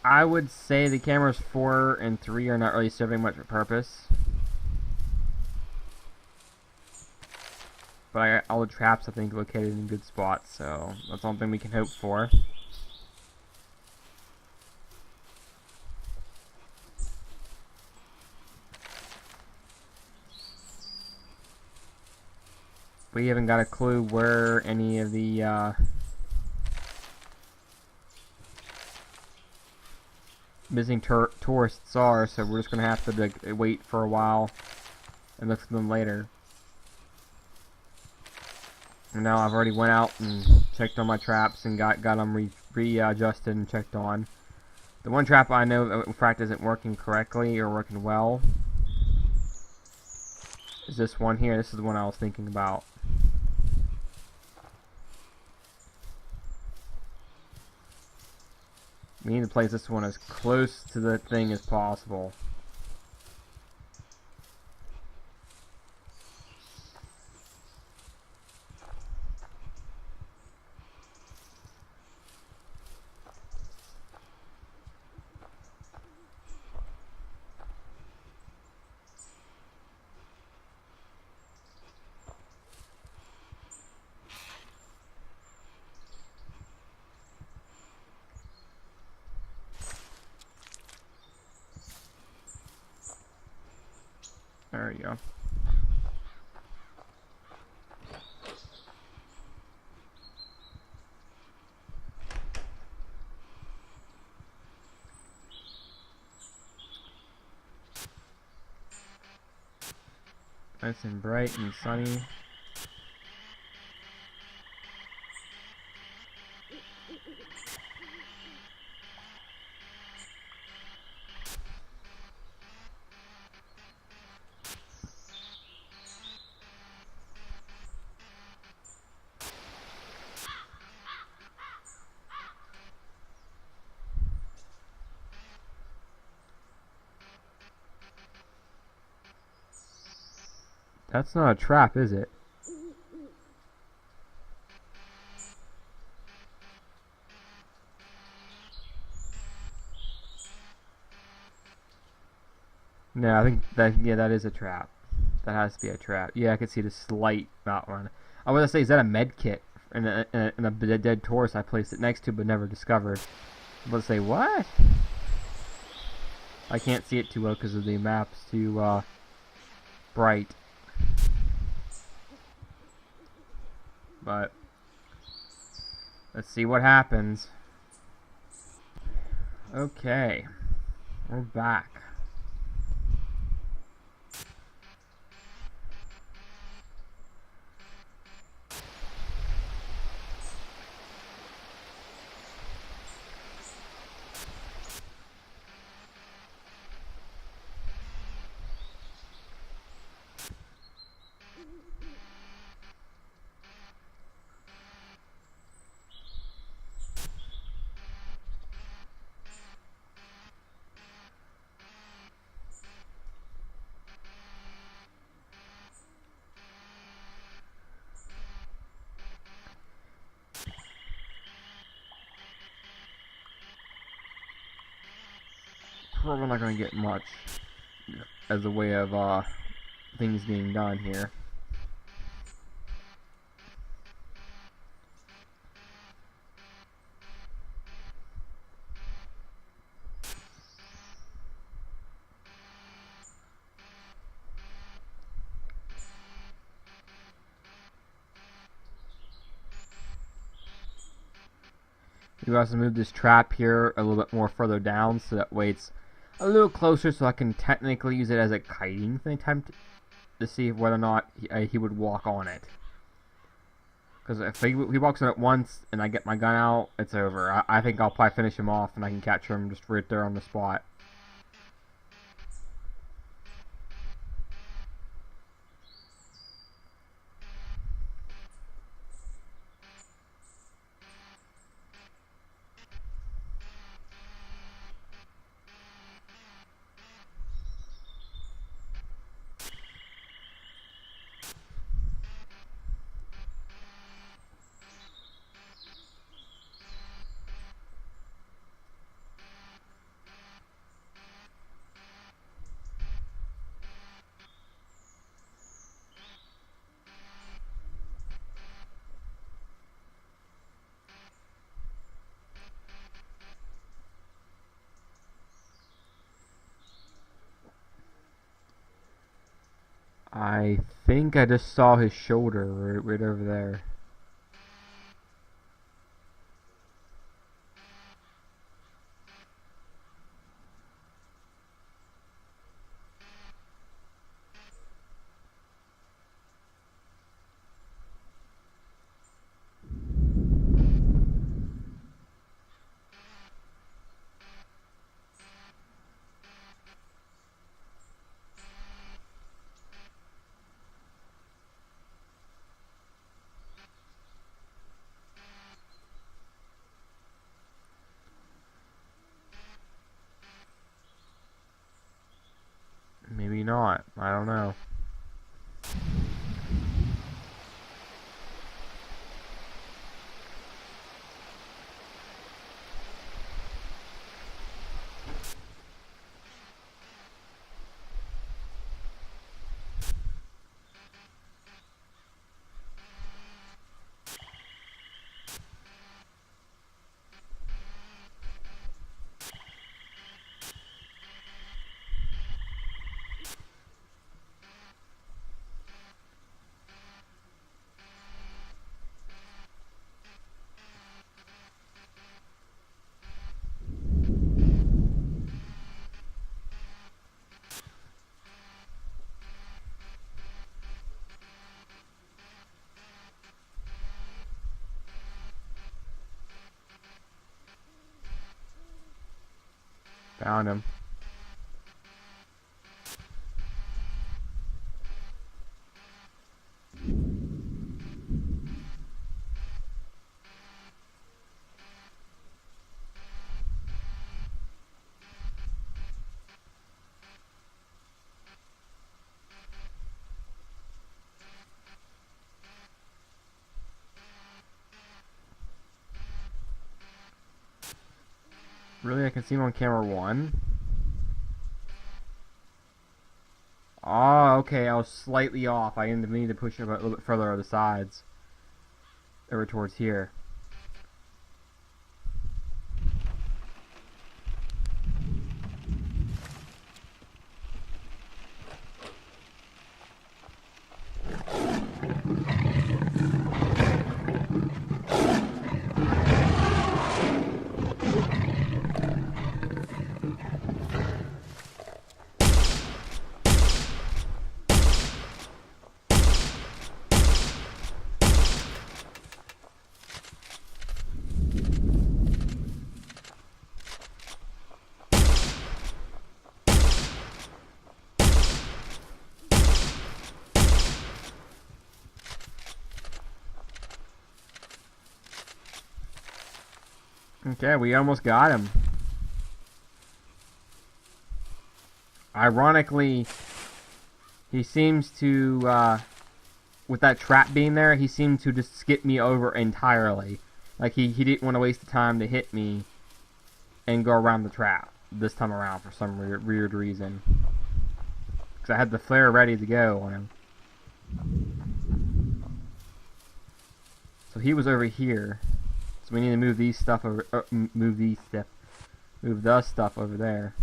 I would say the cameras 4 and 3 are not really serving much purpose. But I got all the traps, I think, located in good spots, so that's something we can hope for. We haven't got a clue where any of the missing tourists are, so we're just gonna have to like, wait for a while and look for them later. And now I've already went out and checked on my traps and got them readjusted and checked on. The one trap I know in fact isn't working correctly or working well is this one here. This is the one I was thinking about. We need to place this one as close to the thing as possible. There you go. Nice and bright and sunny. That's not a trap, is it? No, I think that, yeah, that is a trap. That has to be a trap. Yeah, I can see the slight outrun. I was gonna say, is that a med kit in a dead tortoise I placed it next to but never discovered? I was gonna say, what? I can't see it too well because of the map's too bright. But let's see what happens. Okay, we're back. Probably not going to get much as a way of things being done here. We also move this trap here a little bit more further down so that way it's a little closer so I can technically use it as a kiting thing to see whether or not he would walk on it. Because if he walks on it once and I get my gun out, it's over. I think I'll probably finish him off and I can capture him just right there on the spot. I think I just saw his shoulder right over there. Maybe not. I don't know. Found him. Really, I can see him on camera 1. Oh, okay, I was slightly off. I need to push him a little bit further on the sides. Over towards here. Okay, we almost got him. Ironically, he seems to, with that trap being there, he seemed to just skip me over entirely. Like, he didn't want to waste the time to hit me and go around the trap this time around for some weird reason. Because I had the flare ready to go on him. So he was over here. So we need to move these stuff over, move the stuff over there.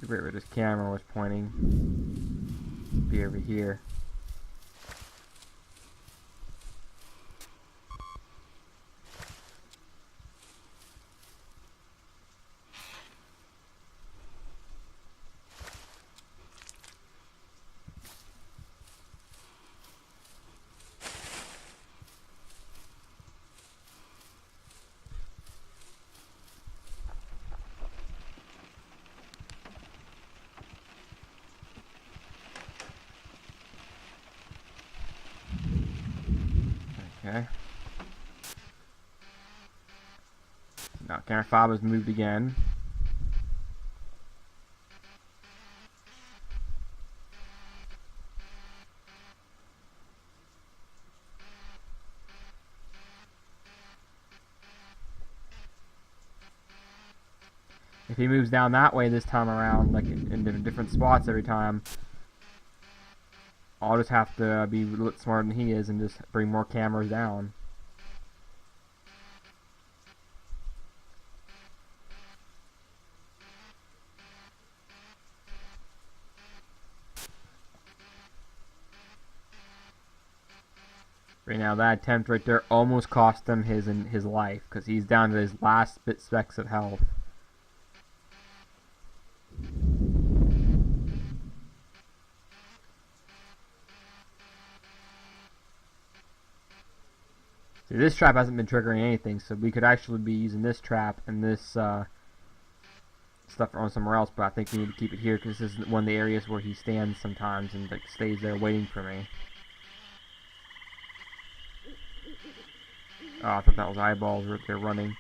Right where this camera was pointing. Be over here. Okay. Now camera fob has moved again. If he moves down that way this time around, like in different spots every time, I'll just have to be a little smarter than he is and just bring more cameras down. Right now, that attempt right there almost cost him his life, because he's down to his last specks of health. See, this trap hasn't been triggering anything, so we could actually be using this trap and this stuff on somewhere else, but I think we need to keep it here, because this is one of the areas where he stands sometimes and like stays there waiting for me. Oh, I thought that was eyeballs right there running.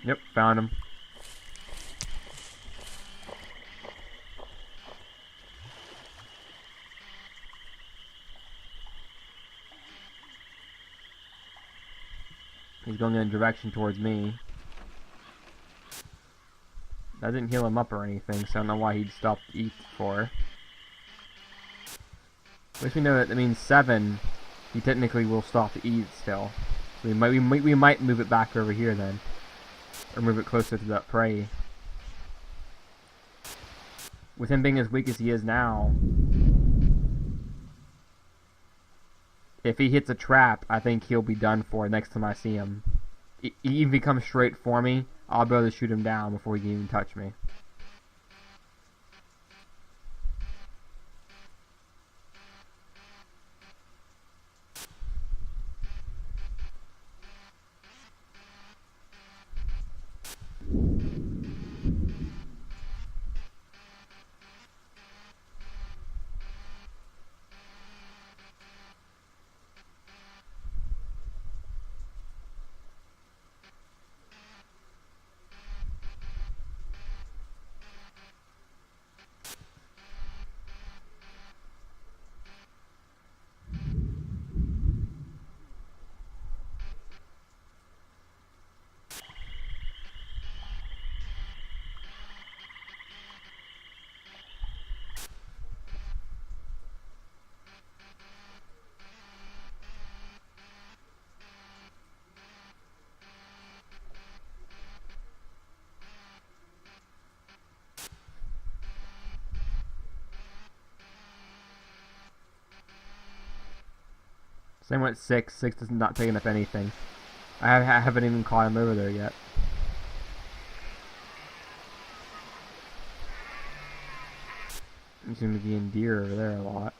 Yep, found him. He's going in a direction towards me. That didn't heal him up or anything, so I don't know why he'd stop to eat for. At least we know that means 7. He technically will stop to eat still. So we might move it back over here then, or move it closer to that prey. With him being as weak as he is now, if he hits a trap, I think he'll be done for next time I see him. Even if he comes straight for me, I'll be able to shoot him down before he can even touch me. Same with 6. 6 is not taking up anything. I haven't even caught him over there yet. You seem to be in deer over there a lot.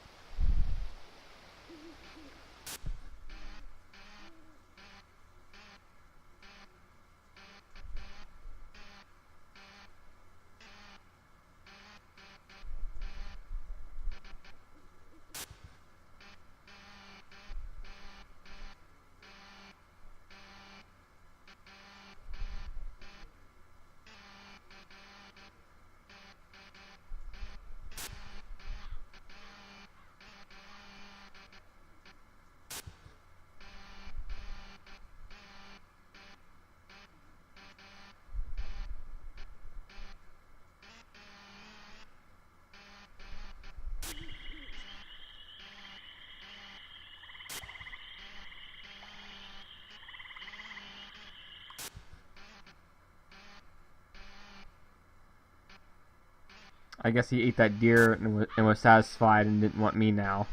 I guess he ate that deer and was satisfied and didn't want me now.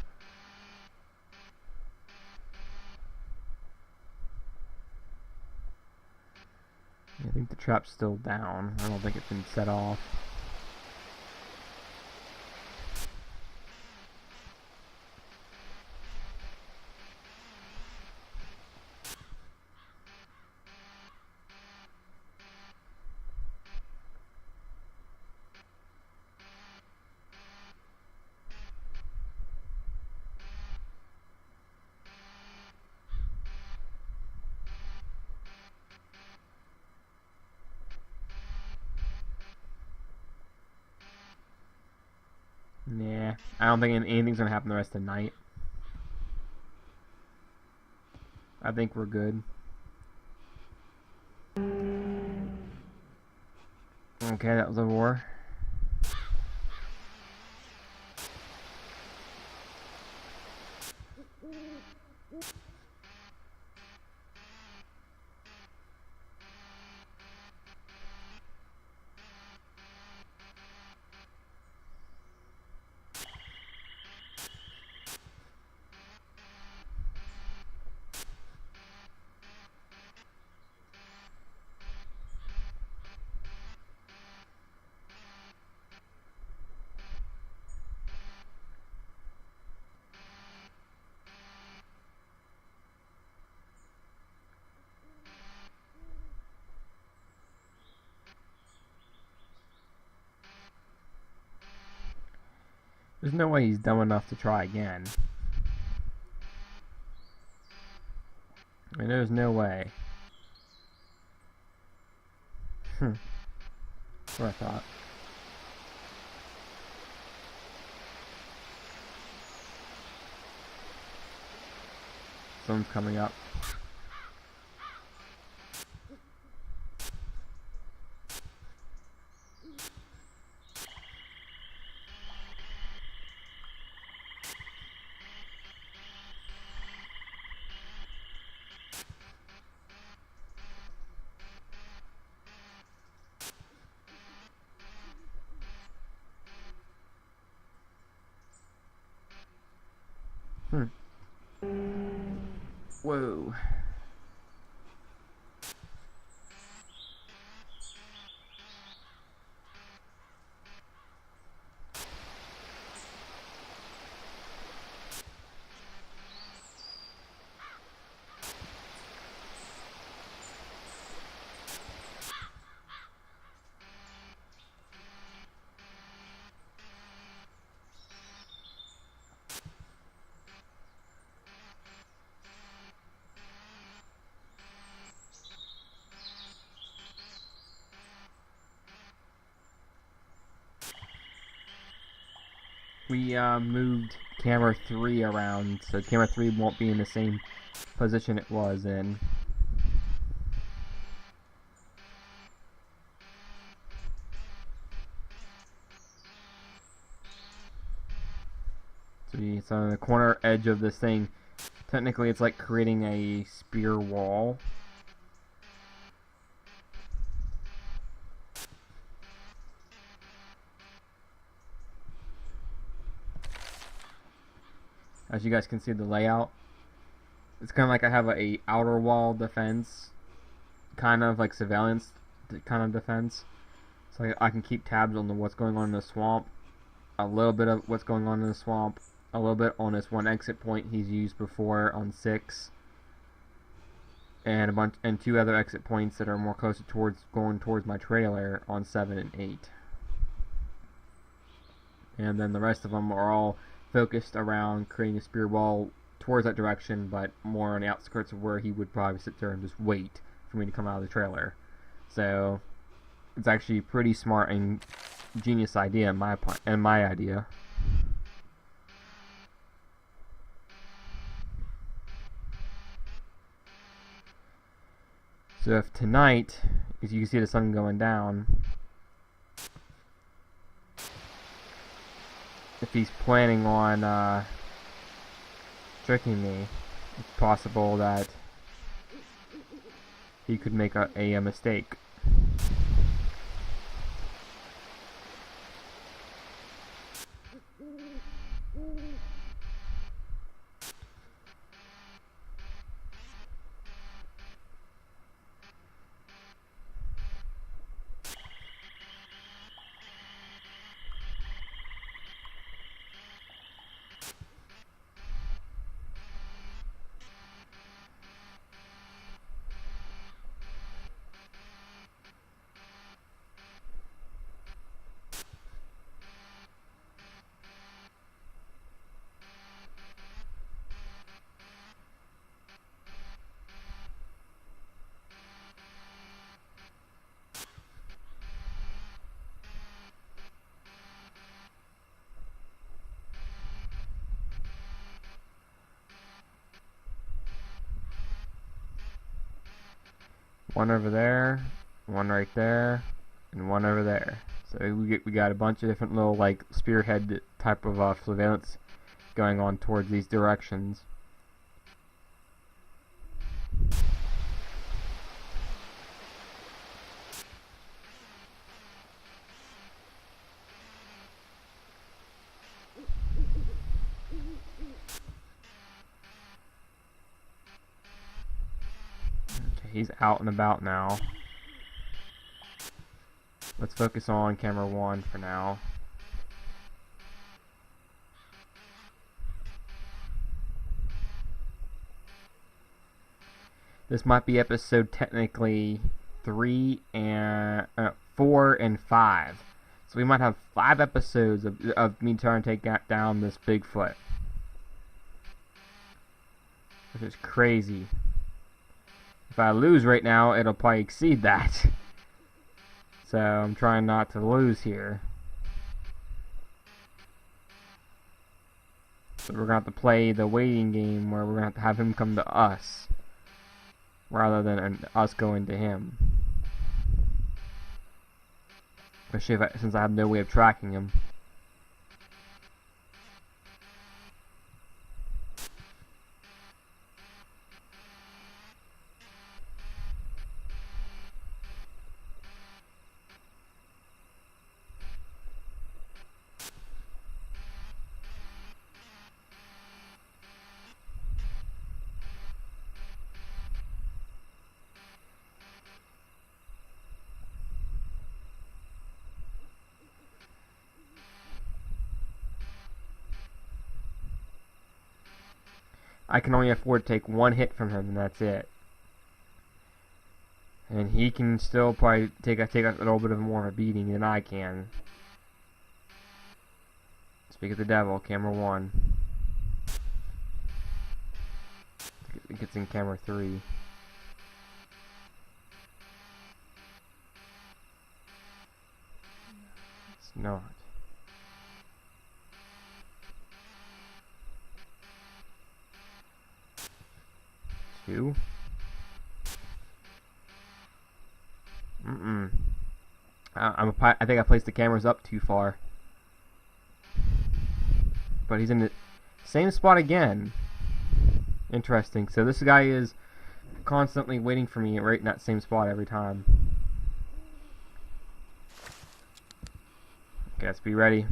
I think the trap's still down. I don't think it's been set off. Nah, I don't think anything's gonna happen the rest of the night. I think we're good. Okay, that was a war. There's no way he's dumb enough to try again. I mean, there's no way. What I thought. Someone's coming up. Whoa. We moved camera 3 around, so camera 3 won't be in the same position it was in. So it's on the corner edge of this thing. Technically, it's like creating a spear wall. As you guys can see the layout, it's kind of like I have a outer wall defense, kind of like surveillance kind of defense. So I can keep tabs on what's going on in the swamp, a little bit of what's going on in the swamp, a little bit on this one exit point he's used before on 6, and 2 other exit points that are more closer towards going towards my trailer on 7 and 8. And then the rest of them are all focused around creating a spear wall towards that direction, but more on the outskirts of where he would probably sit there and just wait for me to come out of the trailer. So it's actually a pretty smart and genius idea in my idea. So if tonight, as you can see the sun going down, if he's planning on tricking me, it's possible that he could make a mistake. One over there, one right there, and one over there. So we got a bunch of different little like spearhead type of surveillance going on towards these directions. He's out and about now. Let's focus on camera 1 for now. This might be episode technically 4 and 5. So we might have 5 episodes of me trying to take down this Bigfoot. Which is crazy. If I lose right now, it'll probably exceed that. So I'm trying not to lose here. So we're going to have to play the waiting game where we're going to have him come to us rather than us going to him. Especially since I have no way of tracking him. I can only afford to take 1 hit from him, and that's it. And he can still probably take a little bit of more of a beating than I can. Speak of the devil, camera 1. It gets in camera 3. It's not. 2. I think I placed the cameras up too far. But he's in the same spot again. Interesting. So this guy is constantly waiting for me right in that same spot every time. Okay, let's be ready.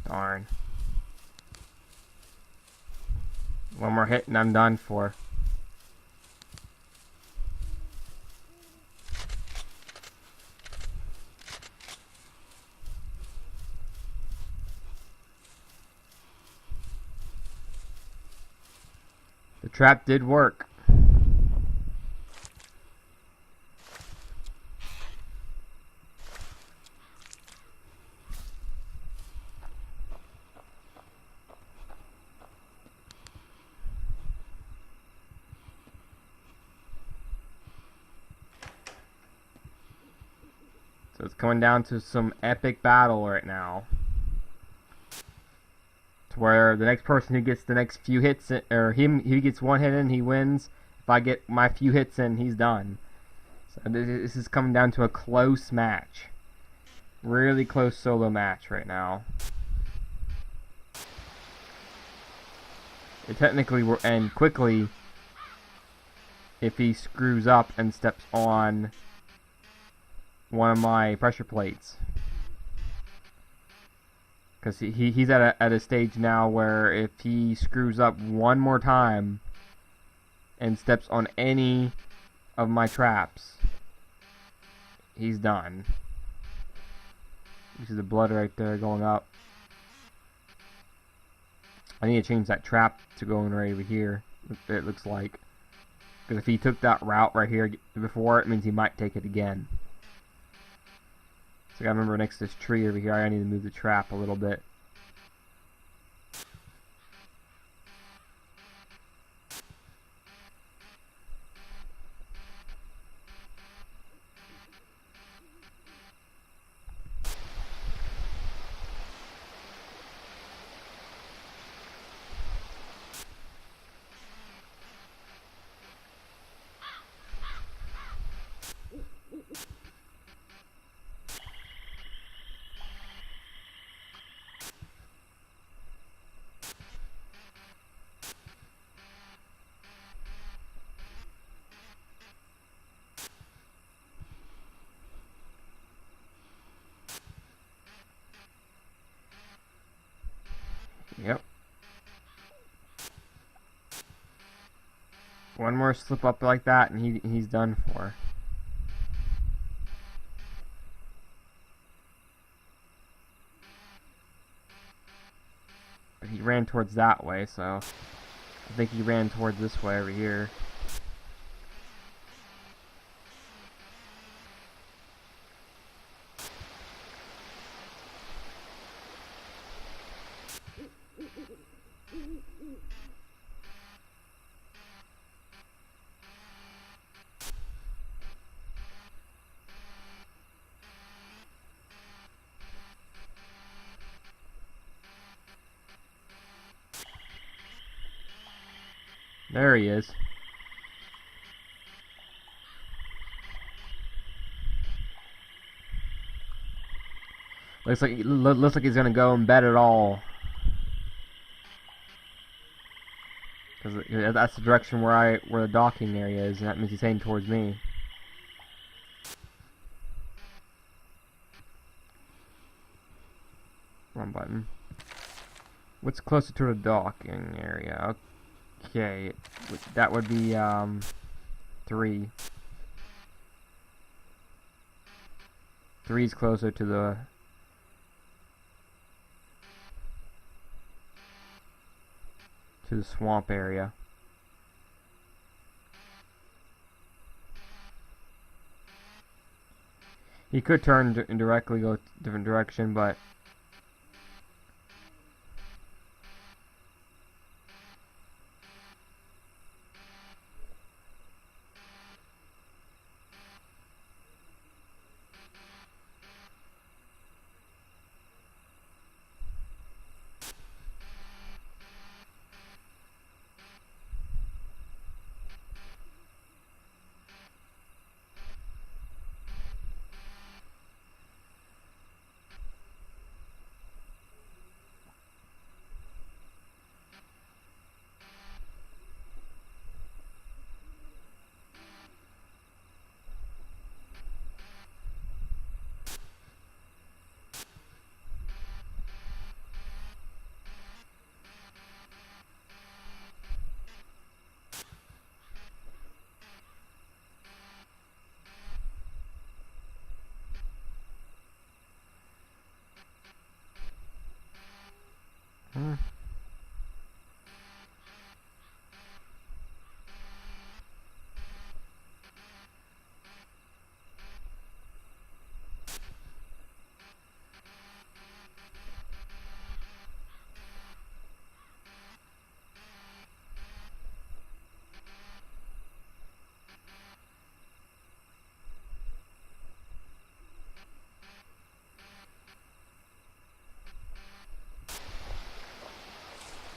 Darn. One more hit and I'm done for. The trap did work. So it's coming down to some epic battle right now. To where the next person who gets the next few hits, or he gets 1 hit in, he wins. If I get my few hits in, he's done. So this is coming down to a close match. Really close solo match right now. It technically will end quickly if he screws up and steps on one of my pressure plates. Because he's at a stage now where if he screws up one more time and steps on any of my traps, he's done. You see the blood right there going up. I need to change that trap to going right over here, it looks like. Because if he took that route right here before, it means he might take it again. So I gotta remember next to this tree over here, I need to move the trap a little bit. One more slip up like that and he's done for. But he ran towards that way, so I think he ran towards this way over here. There he is. Looks like he's gonna go in bed at all. Because that's the direction where the docking area is, and that means he's heading towards me. Wrong button. What's closer to the docking area? Okay, that would be 3. 3's closer to the swamp area. He could turn and directly go a different direction, but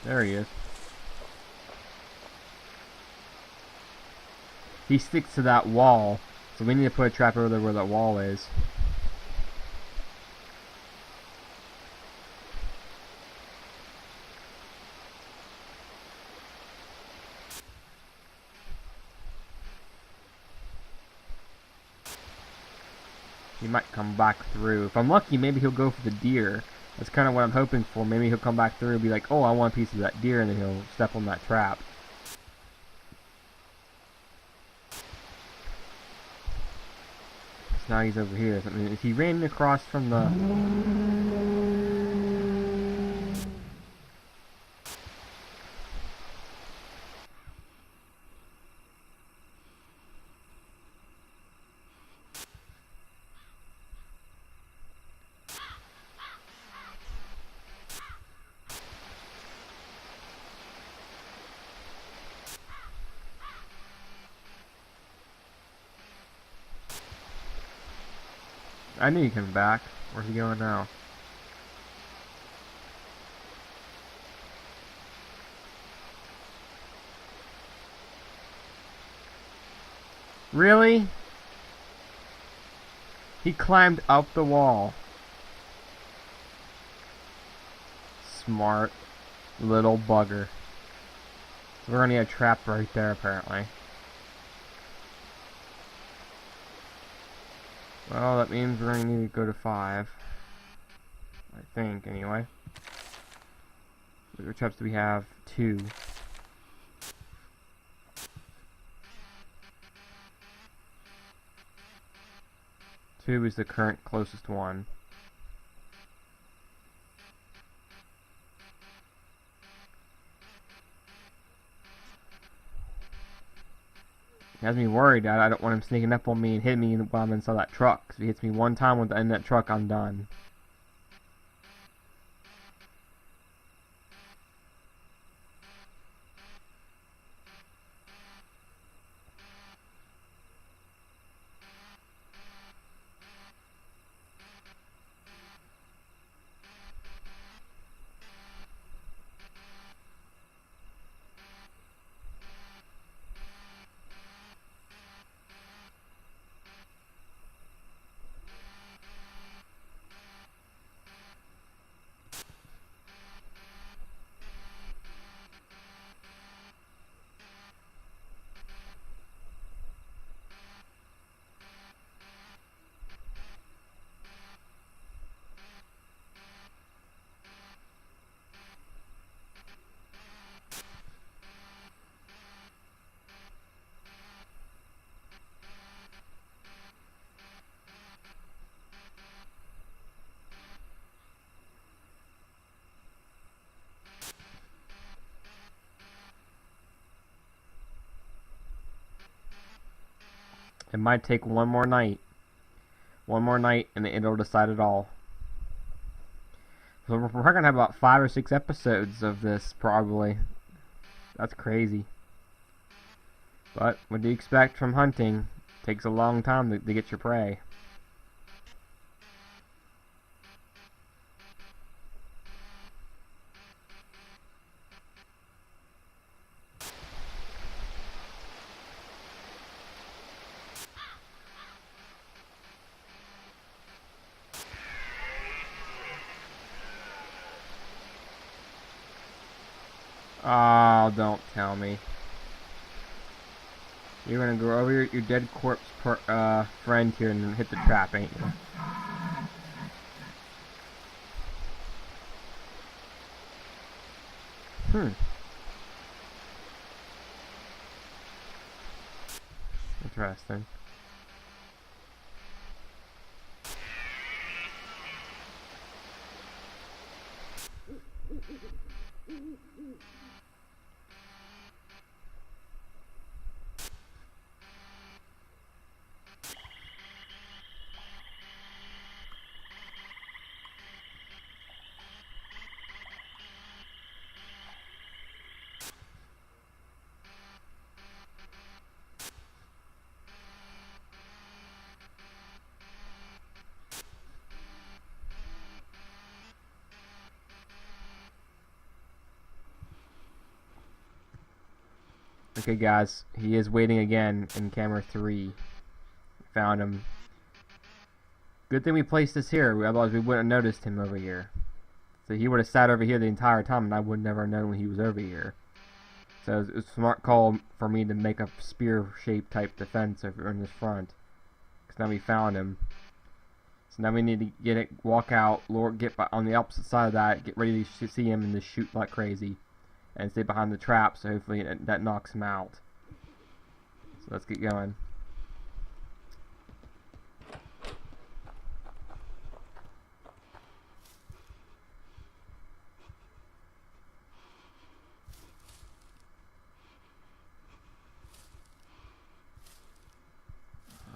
there he is. He sticks to that wall, so we need to put a trap over there where that wall is. He might come back through. If I'm lucky, maybe he'll go for the deer. That's kind of what I'm hoping for. Maybe he'll come back through and be like, oh, I want a piece of that deer, and then he'll step on that trap. So now he's over here. I mean, if he ran across from the... I knew he came back. Where's he going now? Really? He climbed up the wall. Smart little bugger. So we're gonna get trapped right there, apparently. Well, that means we're going to need to go to 5. I think, anyway. Which traps do we have? 2. 2 is the current closest one. He has me worried that I don't want him sneaking up on me and hitting me while I'm inside that truck. If he hits me one time in that truck, I'm done. It might take one more night. One more night and it'll decide it all. So we're probably gonna have about 5 or 6 episodes of this, probably. That's crazy. But what do you expect from hunting? It takes a long time to get your prey. Oh, don't tell me. You're gonna go over your dead corpse friend here and hit the trap, ain't you? Interesting. Okay, guys, he is waiting again in camera 3. Found him. Good thing we placed this here, otherwise we wouldn't have noticed him over here. So he would have sat over here the entire time, and I would never know when he was over here. So it was a smart call for me to make a spear-shaped type defense over in this front. Because now we found him. So now we need to walk out, get on the opposite side of that, get ready to see him, and just shoot like crazy. And stay behind the trap, so hopefully that knocks him out. So let's get going.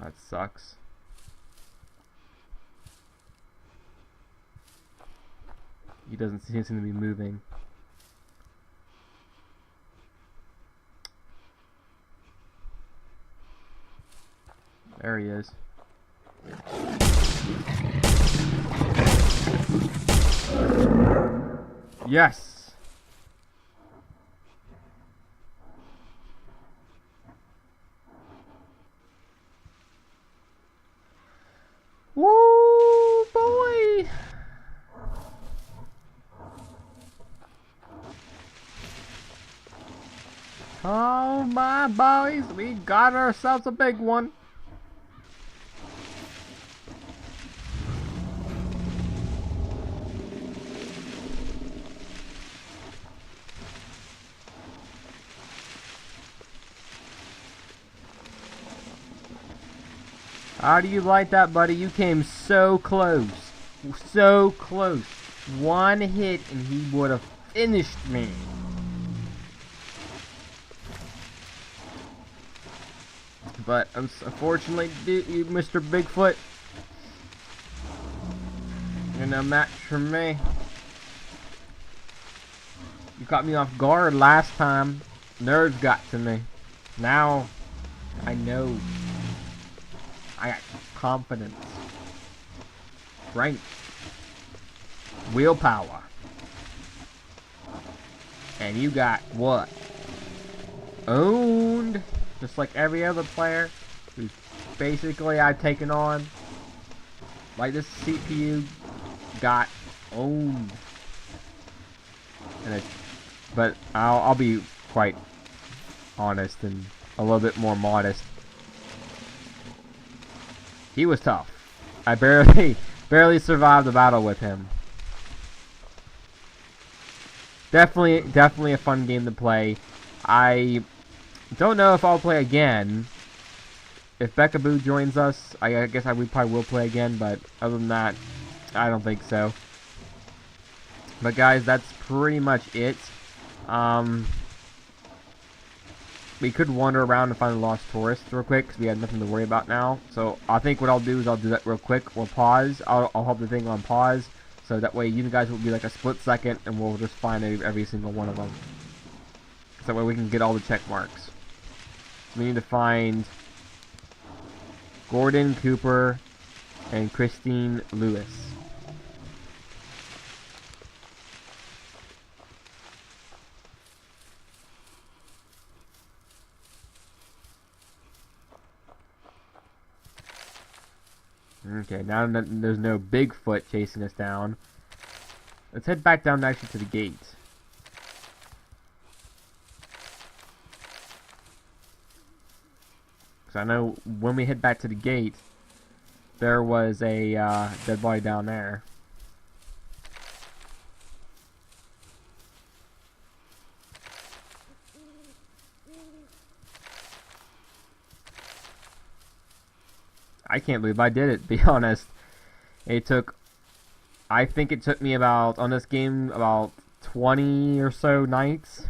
That sucks. He doesn't seem to be moving. There he is. Yes! Woo, boy! Oh my boys, we got ourselves a big one. How do you like that, buddy? You came so close. So close. One hit and he would have finished me. But unfortunately, Mr. Bigfoot, you're no match for me. You caught me off guard last time. Nerves got to me. Now, I know. I got confidence. Strength. Willpower. And you got what? Owned. Just like every other player who's basically I've taken on. Like this CPU got owned. But I'll be quite honest and a little bit more modest. He was tough. I barely survived the battle with him. Definitely a fun game to play. I don't know if I'll play again. If Beckaboo joins us, I guess we probably will play again, but other than that, I don't think so. But guys, that's pretty much it. We could wander around and find the lost tourist real quick, because we have nothing to worry about now. So I think what I'll do is I'll do that real quick. We'll pause. I'll have the thing on pause, so that way you guys will be like a split second, and we'll just find every single one of them. So that way we can get all the check marks. So we need to find Gordon, Cooper, and Christine Lewis. Okay, now that there's no Bigfoot chasing us down, let's head back down actually to the gate. Because I know when we head back to the gate, there was a dead body down there. I can't believe I did it, to be honest. I think it took me about, on this game, about 20 or so nights.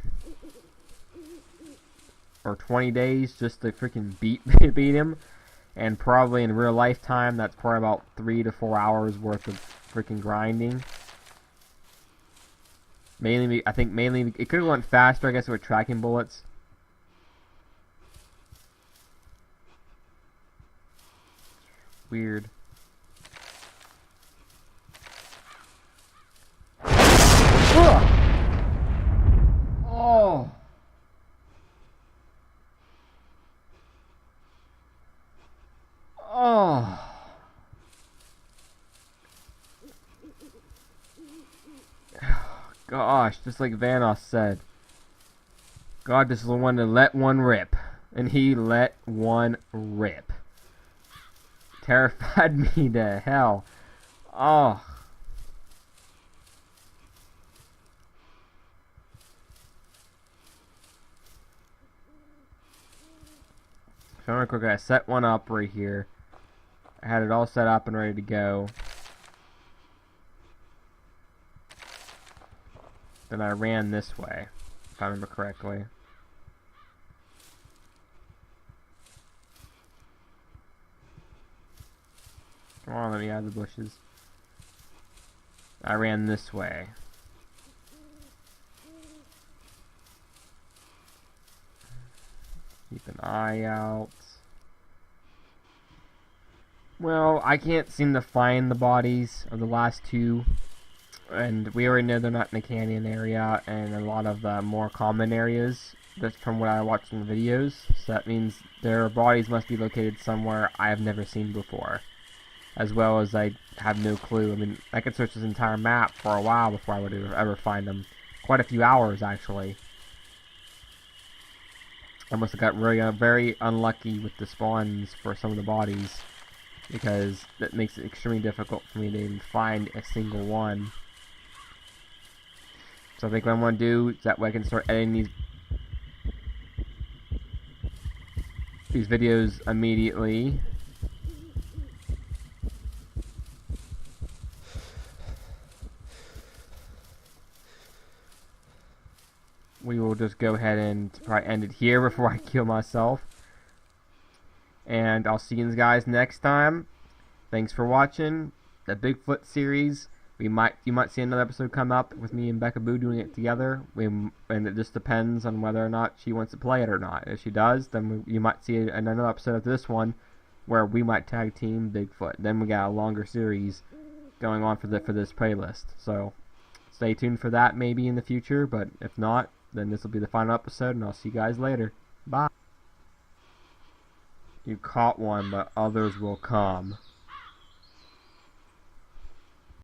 Or 20 days just to freaking beat him. And probably in real life time, that's probably about 3 to 4 hours worth of freaking grinding. I think mainly, it could have went faster, I guess, with tracking bullets. Weird. Oh. Oh. Gosh, just like Vanos said. God just wanted to let one rip. And he let one rip. Terrified me to hell. Oh. So real quick, I set one up right here. I had it all set up and ready to go. Then I ran this way, if I remember correctly. Come on, let me out of the bushes. I ran this way. Keep an eye out. Well, I can't seem to find the bodies of the last two. And we already know they're not in the canyon area and a lot of the more common areas. That's from what I watched in the videos. So that means their bodies must be located somewhere I have never seen before. As well as I have no clue. I mean, I could search this entire map for a while before I would ever find them. Quite a few hours, actually. I must have got really very unlucky with the spawns for some of the bodies. Because that makes it extremely difficult for me to even find a single one. So I think what I'm going to do is that way I can start editing these videos immediately. go ahead and probably end it here before I kill myself. And I'll see you guys next time. Thanks for watching the Bigfoot series. You might see another episode come up with me and Becca Boo doing it together. And it just depends on whether or not she wants to play it or not. If she does, then you might see another episode of this one where we might tag team Bigfoot. Then we got a longer series going on for this playlist. So stay tuned for that maybe in the future. But if not, then this will be the final episode, and I'll see you guys later. Bye. You caught one, but others will come.